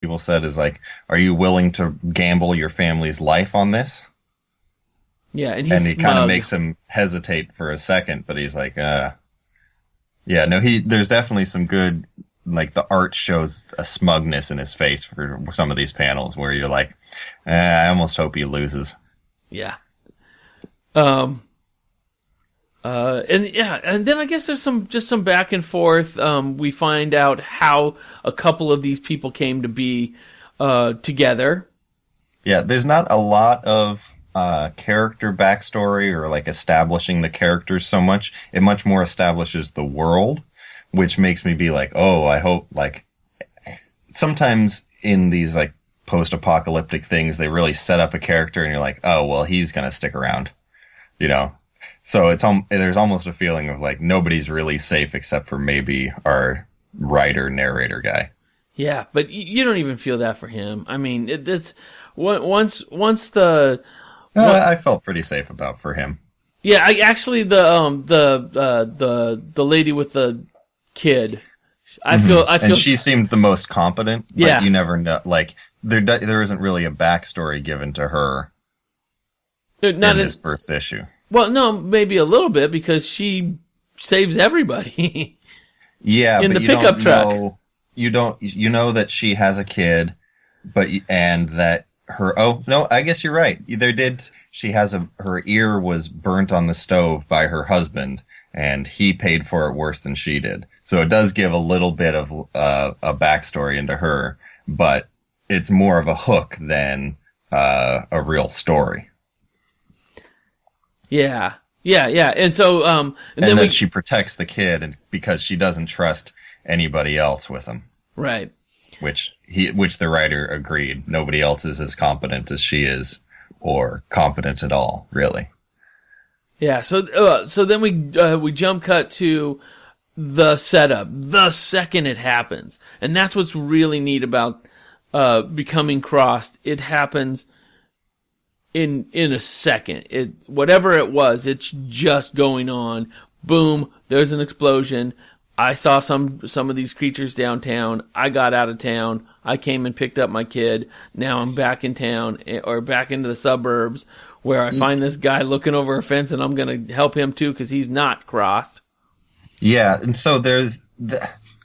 people said is like, "Are you willing to gamble your family's life on this?" Yeah, and he kind of makes him hesitate for a second, but he's like, yeah, no, there's definitely some good, like the art shows a smugness in his face for some of these panels where you're like, I almost hope he loses. Yeah. And then I guess there's some back and forth. We find out how a couple of these people came to be together. Yeah, there's not a lot of character backstory or like establishing the characters so much. It much more establishes the world, which makes me be like, oh, I hope, like, sometimes in these like post-apocalyptic things, they really set up a character and you're like, oh, well, he's going to stick around, you know? So there's almost a feeling of like nobody's really safe except for maybe our writer narrator guy. Yeah, but you don't even feel that for him. I mean, it's once the I felt pretty safe for him. Yeah, the lady with the kid. I feel and she seemed the most competent. Yeah, but you never know. Like there isn't really a backstory given to her in this first issue. Well, no, maybe a little bit because she saves everybody. Yeah, in the pickup truck. You know that she has a kid, and that her. Oh no, I guess you're right. She has her ear was burnt on the stove by her husband, and he paid for it worse than she did. So it does give a little bit of a backstory into her, but it's more of a hook than a real story. Yeah, and so and then she protects the kid, and because she doesn't trust anybody else with him, right? Which the writer agreed. Nobody else is as competent as she is, or competent at all, really. Yeah. So then we jump cut to the setup the second it happens, and that's what's really neat about becoming crossed. It happens in a second. Whatever it was, it's just going on. Boom, there's an explosion. I saw some of these creatures downtown. I got out of town. I came and picked up my kid. Now I'm back in town, or back into the suburbs, where I find this guy looking over a fence, and I'm going to help him too because he's not crossed. Yeah, and so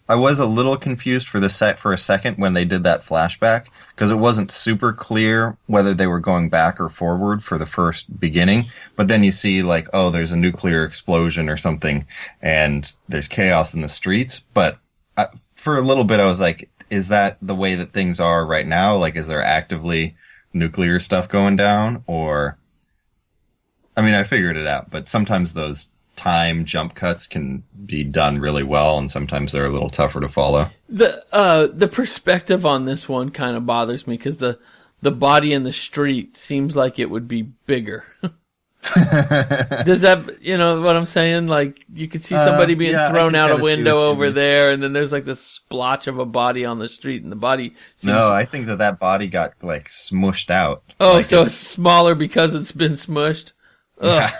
I was a little confused for a second when they did that flashback, because it wasn't super clear whether they were going back or forward for the first beginning. But then you see, like, oh, there's a nuclear explosion or something, and there's chaos in the streets. But for a little bit, I was like, is that the way that things are right now? Like, is there actively nuclear stuff going down? Or, I mean, I figured it out, but sometimes those time jump cuts can be done really well, and sometimes they're a little tougher to follow. The perspective on this one kind of bothers me because the body in the street seems like it would be bigger. Does that, you know what I'm saying? Like, you could see somebody being thrown out a window over there, and then there's like this splotch of a body on the street, and the body seems... No, I think that body got like smushed out. Oh, like so it's smaller because it's been smushed? Ugh.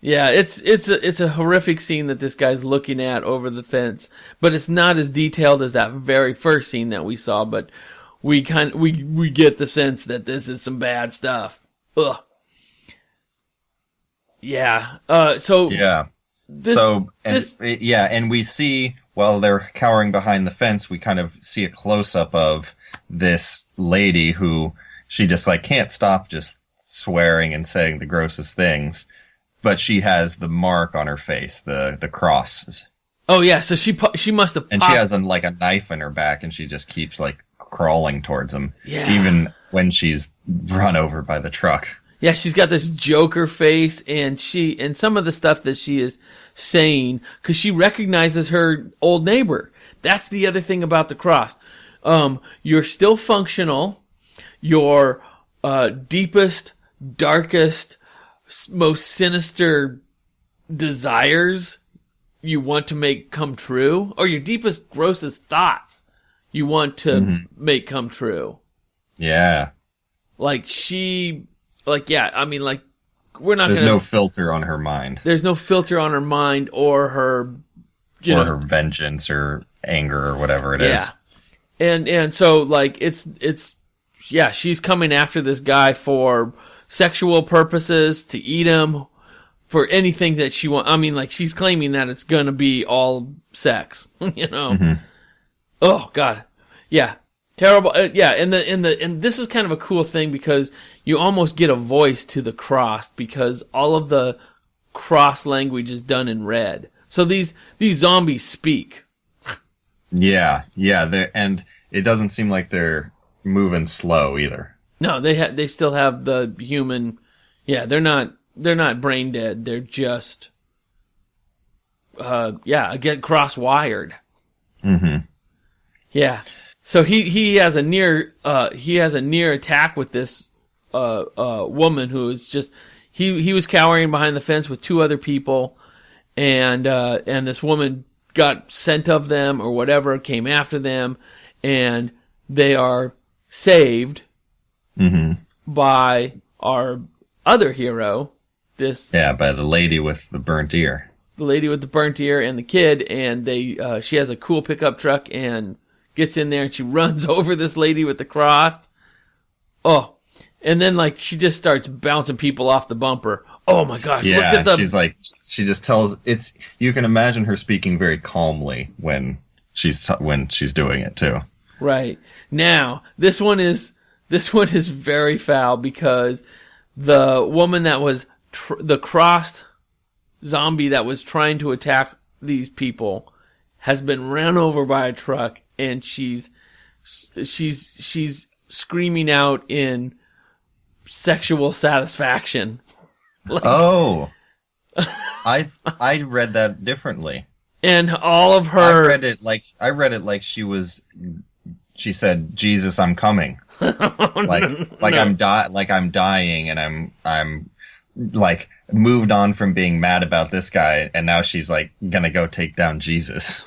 Yeah, it's a horrific scene that this guy's looking at over the fence, but it's not as detailed as that very first scene that we saw. But we get the sense that this is some bad stuff. Ugh. Yeah. And we see while they're cowering behind the fence, we kind of see a close up of this lady who she just like can't stop just swearing and saying the grossest things. But she has the mark on her face, the cross. Oh yeah, so she must have. And she has a knife in her back, and she just keeps like crawling towards him, even when she's run over by the truck. Yeah, she's got this Joker face, and some of the stuff that she is saying, because she recognizes her old neighbor. That's the other thing about the cross. You're still functional. Your deepest, darkest, most sinister desires you want to make come true, or your deepest, grossest thoughts you want to make come true. Yeah. We're not There's no filter on her mind. There's no filter on her mind or her, her vengeance or anger or whatever it is. And so like it's yeah, she's coming after this guy for sexual purposes, to eat him, for anything that she wants. I mean, like, she's claiming that it's gonna be all sex, you know? Mm-hmm. Oh God, yeah, terrible. Yeah, and this is kind of a cool thing because you almost get a voice to the cross because all of the cross language is done in red. So these zombies speak. Yeah, and it doesn't seem like they're moving slow either. No, they still have the human. Yeah, they're not brain dead. They're just get cross wired. Mm-hmm. Yeah. So he has a near attack with this woman who is just he was cowering behind the fence with two other people, and this woman got scent of them or whatever, came after them, and they are saved by our other hero. By the lady with the burnt ear. The lady with the burnt ear and the kid, and she has a cool pickup truck and gets in there and she runs over this lady with the cross. Oh, and then like she just starts bouncing people off the bumper. Oh my gosh! Yeah, look at she's like, she just tells it's. You can imagine her speaking very calmly when she's doing it too. Right now, this one is very foul because the woman that was the crossed zombie that was trying to attack these people has been run over by a truck, and she's screaming out in sexual satisfaction. Like, oh, I read that differently. And all of her, I read it like she said, "Jesus, I'm coming." I'm dying, and I'm like moved on from being mad about this guy, and now she's like gonna go take down Jesus.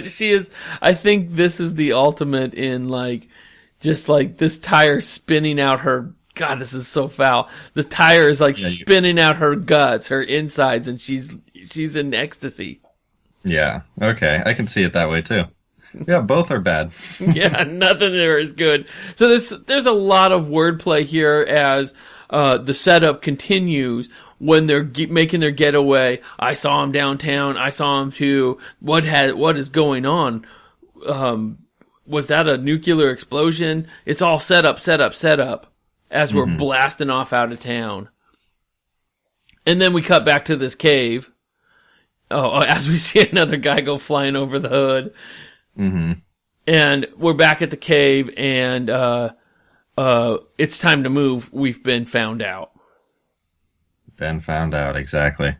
She is. I think this is the ultimate in like, just like this tire spinning out her. God, this is so foul. The tire is like spinning out her guts, her insides, and she's in ecstasy. Yeah. Okay, I can see it that way too. Yeah, both are bad. Yeah, nothing there is good. So there's a lot of wordplay here as the setup continues when they're making their getaway. I saw him downtown. I saw him too. What is going on? Was that a nuclear explosion? It's all set up as we're blasting off out of town. And then we cut back to this cave. Oh, as we see another guy go flying over the hood. Mm-hmm. And we're back at the cave, and it's time to move. We've been found out. Been found out, exactly.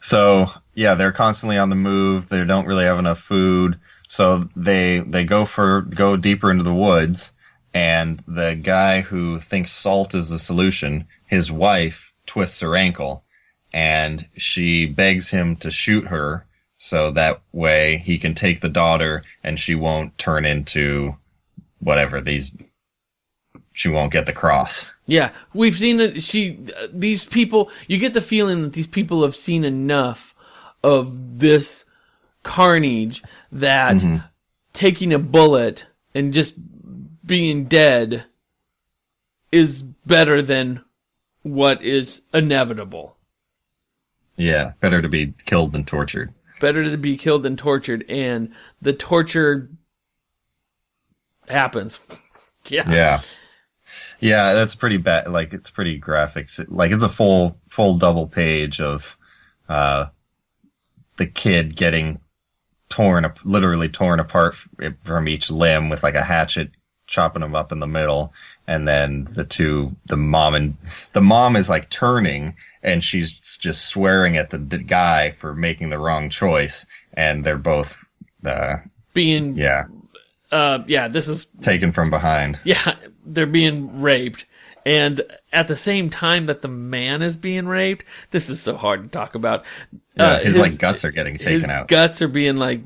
So, yeah, they're constantly on the move. They don't really have enough food. So they go deeper into the woods, and the guy who thinks salt is the solution, his wife twists her ankle, and she begs him to shoot her so that way he can take the daughter and she won't turn into whatever she won't get the cross. Yeah, we've seen it. These people, you get the feeling that these people have seen enough of this carnage that taking a bullet and just being dead is better than what is inevitable. Yeah, better to be killed than tortured. Better to be killed than tortured, and the torture happens. Yeah. Yeah, that's pretty bad. Like, it's pretty graphic. Like, it's a full double page of the kid getting literally torn apart from each limb with like a hatchet chopping him up in the middle, and then the mom is like turning, and she's just swearing at the guy for making the wrong choice, and they're both being this is taken from behind. Yeah, they're being raped, and at the same time that the man is being raped, this is so hard to talk about. His like guts are getting taken out. His guts are being like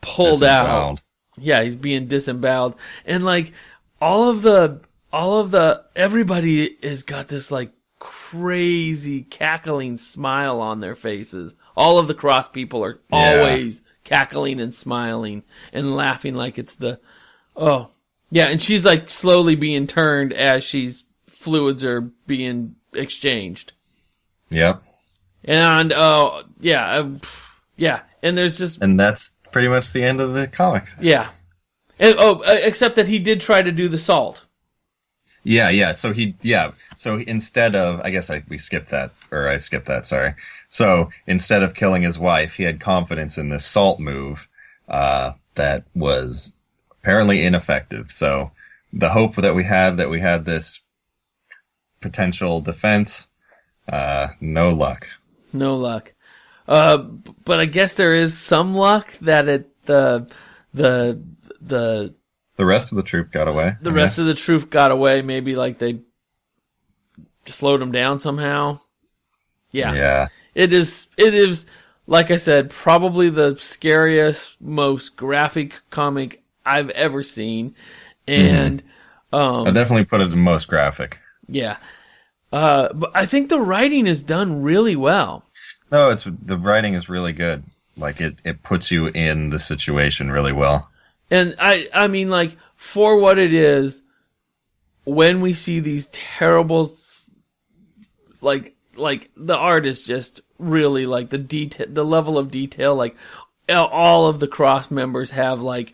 pulled out. Yeah, he's being disemboweled, and like all of the everybody has got this like crazy cackling smile on their faces. All of the cross people are always cackling and smiling and laughing like it's oh. Yeah, and she's like slowly being turned as fluids are being exchanged. Yep. And, yeah, and there's just... And that's pretty much the end of the comic. Yeah. And, except that he did try to do the salt. Yeah. So instead of, I guess I skipped that, sorry. So instead of killing his wife, he had confidence in this salt move, that was apparently ineffective. So the hope that we had this potential defense, no luck. No luck. But I guess there is some luck that the rest of the troop got away. The rest of the troop got away. Maybe like they slowed them down somehow. Yeah. Yeah. It is, like I said, probably the scariest, most graphic comic I've ever seen. And, I definitely put it the most graphic. Yeah. But I think the writing is done really well. No, the writing is really good. Like it puts you in the situation really well. And I mean, like, for what it is, when we see these terrible, like the art is just really like the level of detail. Like all of the cross members have like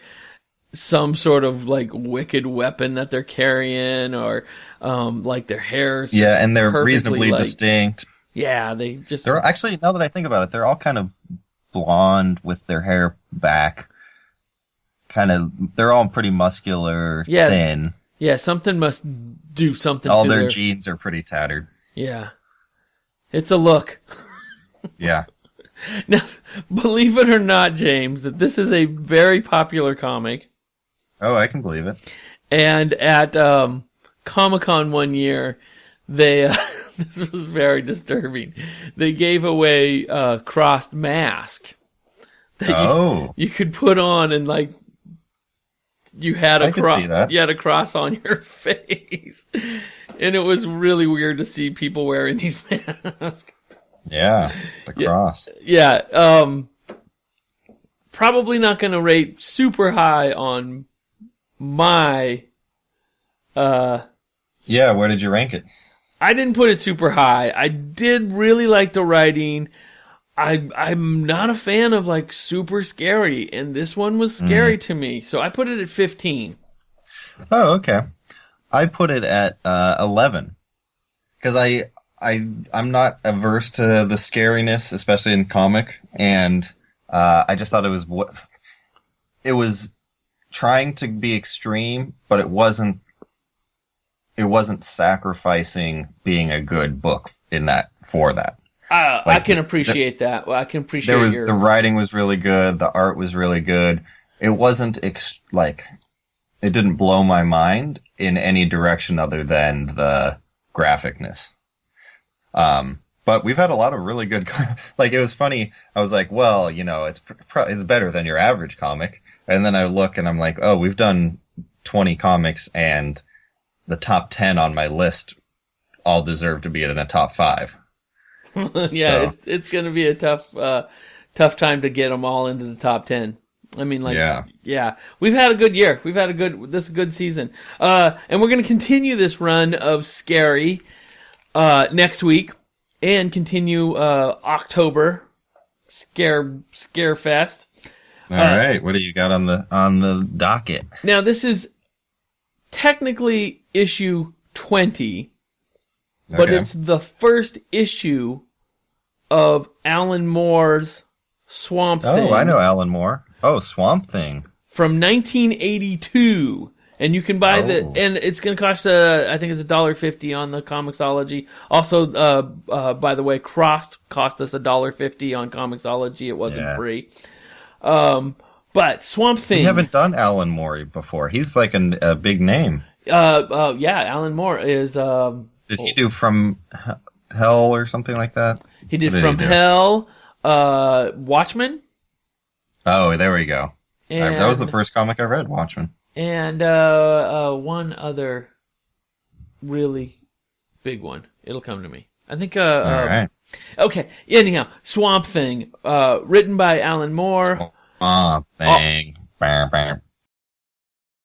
some sort of like wicked weapon that they're carrying, or like their hair's and they're reasonably distinct. Yeah, they're actually, now that I think about it, they're all kind of blonde with their hair back. They're all pretty muscular, thin. Yeah, something must do something. All their jeans are pretty tattered. Yeah. It's a look. Yeah. Now, believe it or not, James, that this is a very popular comic. Oh, I can believe it. And at Comic-Con one year, they this was very disturbing. They gave away a crossed mask that you could put on, and like you had a cross. You had a cross on your face, and it was really weird to see people wearing these masks. Yeah, the cross. Yeah, probably not going to rate super high on my. Yeah, where did you rank it? I didn't put it super high. I did really like the writing. I'm not a fan of like super scary, and this one was scary to me, so I put it at 15. Oh, okay. I put it at 11 because I'm not averse to the scariness, especially in comic, and I just thought it was trying to be extreme, but it wasn't sacrificing being a good book for that. I can appreciate that. Well, I can appreciate the writing was really good. The art was really good. It wasn't it didn't blow my mind in any direction other than the graphicness. But we've had a lot of really good, like, it was funny. I was like, well, it's better than your average comic. And then I look and I'm like, oh, we've done 20 comics and the top 10 on my list all deserve to be in a top 5. Yeah, so. It's going to be a tough time to get them all into the top 10. I mean, like, yeah, we've had a good year. We've had this good season. And we're going to continue this run of Scary, next week and continue, October Scare Fest. All right. What do you got on the docket? Now, this is technically issue 20, but it's the first issue of Alan Moore's Swamp Thing. Oh, I know Alan Moore. Oh, Swamp Thing. From 1982. And you can buy and it's going to cost, I think it's $1.50 on the Comixology. Also, by the way, Crossed cost us $1.50 on Comixology. It wasn't free. But Swamp Thing. We haven't done Alan Moore before. He's like a big name. Alan Moore is, did he do From Hell or something like that? He did From Hell, Watchmen. Oh, there we go. That was the first comic I read, Watchmen. And one other really big one. It'll come to me. I think. All right. Okay. Anyhow, Swamp Thing, written by Alan Moore. thing.